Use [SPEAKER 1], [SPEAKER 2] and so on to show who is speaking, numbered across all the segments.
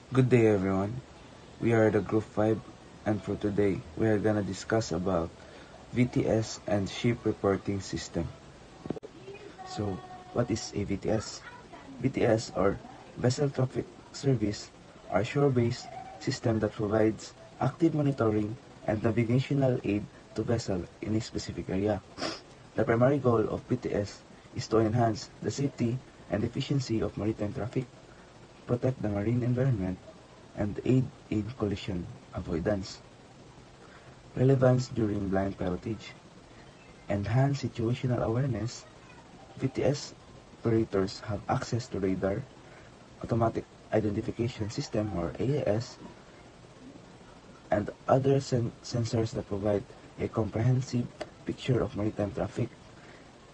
[SPEAKER 1] Good day everyone. We are the group 5 and for today we are gonna discuss about VTS and ship reporting system. So what is a VTS? VTS or Vessel Traffic Service are shore-based system that provides active monitoring and navigational aid to vessel in a specific area. The primary goal of VTS is to enhance the safety and efficiency of maritime traffic, protect the marine environment, and aid in collision avoidance. Relevance during blind pilotage. Enhance situational awareness. VTS operators have access to radar, automatic identification system or AIS, and other sensors that provide a comprehensive picture of maritime traffic.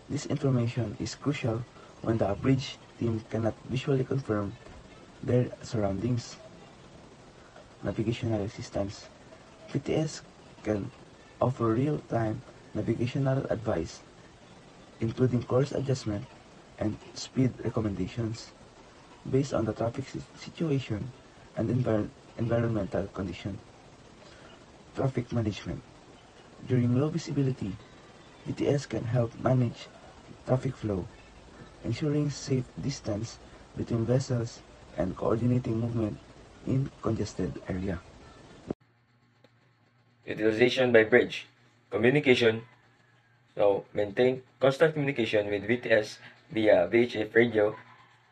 [SPEAKER 1] This information is crucial when the bridge team cannot visually confirm their surroundings. Navigational assistance. VTS can offer real-time navigational advice, including course adjustment and speed recommendations based on the traffic situation and environmental condition. Traffic management. During low visibility, VTS can help manage traffic flow, ensuring safe distance between vessels and coordinating movement in congested area.
[SPEAKER 2] Utilization by bridge. Communication. So, maintain constant communication with VTS via VHF radio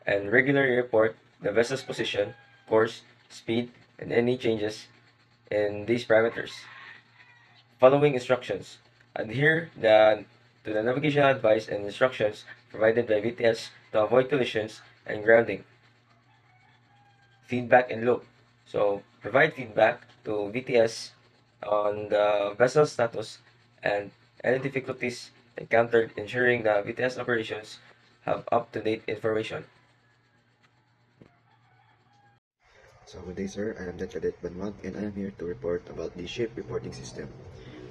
[SPEAKER 2] and regularly report the vessel's position, course, speed, and any changes in these parameters. Following instructions. Adhere to the navigational advice and instructions provided by VTS to avoid collisions and grounding. Feedback and loop. So, provide feedback to VTS on the vessel status and any difficulties encountered, ensuring the VTS operations have up-to-date information.
[SPEAKER 3] So good day sir, I am the Cadet Banwag and I am here to report about the ship reporting system.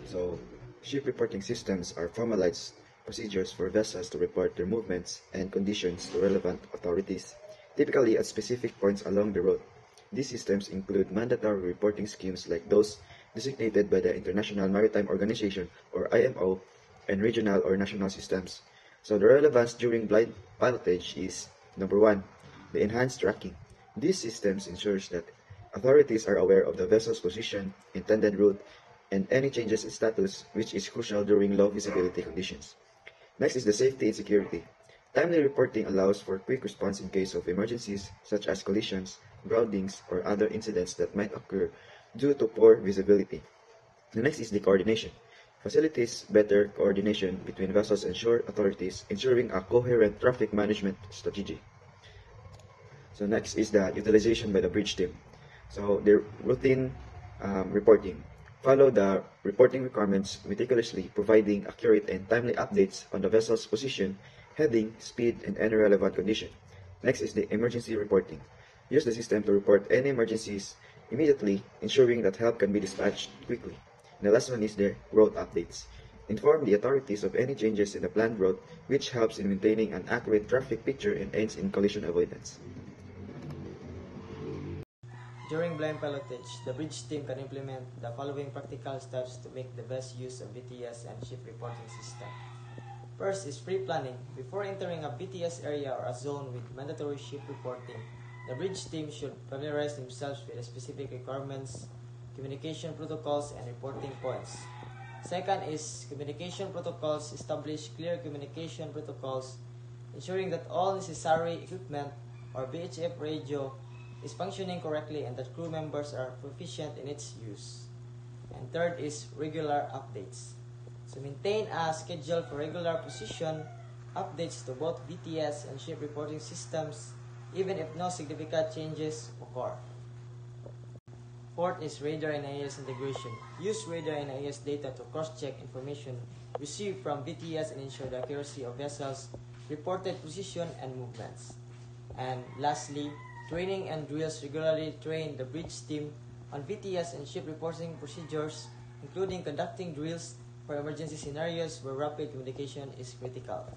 [SPEAKER 3] So ship reporting systems are formalized procedures for vessels to report their movements and conditions to relevant authorities, typically at specific points along the route. These systems include mandatory reporting schemes like those designated by the International Maritime Organization or IMO and regional or national systems. So the relevance during blind pilotage is number 1, the enhanced tracking. These systems ensures that authorities are aware of the vessel's position, intended route, and any changes in status, which is crucial during low visibility conditions. Next is the safety and security. Timely reporting allows for quick response in case of emergencies such as collisions, groundings, or other incidents that might occur due to poor visibility. The next is the coordination. Facilitates better coordination between vessels and shore authorities, ensuring a coherent traffic management strategy. So next is the utilization by the bridge team. So the routine reporting. Follow the reporting requirements meticulously, providing accurate and timely updates on the vessel's position, heading, speed, and any relevant condition. Next is the emergency reporting. Use the system to report any emergencies immediately, ensuring that help can be dispatched quickly. And the last one is the route updates. Inform the authorities of any changes in the planned route, which helps in maintaining an accurate traffic picture and aids in collision avoidance.
[SPEAKER 4] During blind pilotage, the bridge team can implement the following practical steps to make the best use of VTS and ship reporting system. First is pre-planning. Before entering a VTS area or a zone with mandatory ship reporting, the bridge team should familiarize themselves with the specific requirements, communication protocols, and reporting points. Second is communication protocols. Establish clear communication protocols, ensuring that all necessary equipment or VHF radio is functioning correctly and that crew members are proficient in its use. And third is regular updates. So maintain a schedule for regular position updates to both VTS and ship reporting systems, even if no significant changes occur. Fourth is radar and AIS integration. Use radar and AIS data to cross-check information received from VTS and ensure the accuracy of vessels' reported position and movements. And lastly, training and drills. Regularly train the bridge team on VTS and ship reporting procedures, including conducting drills for emergency scenarios where rapid communication is critical.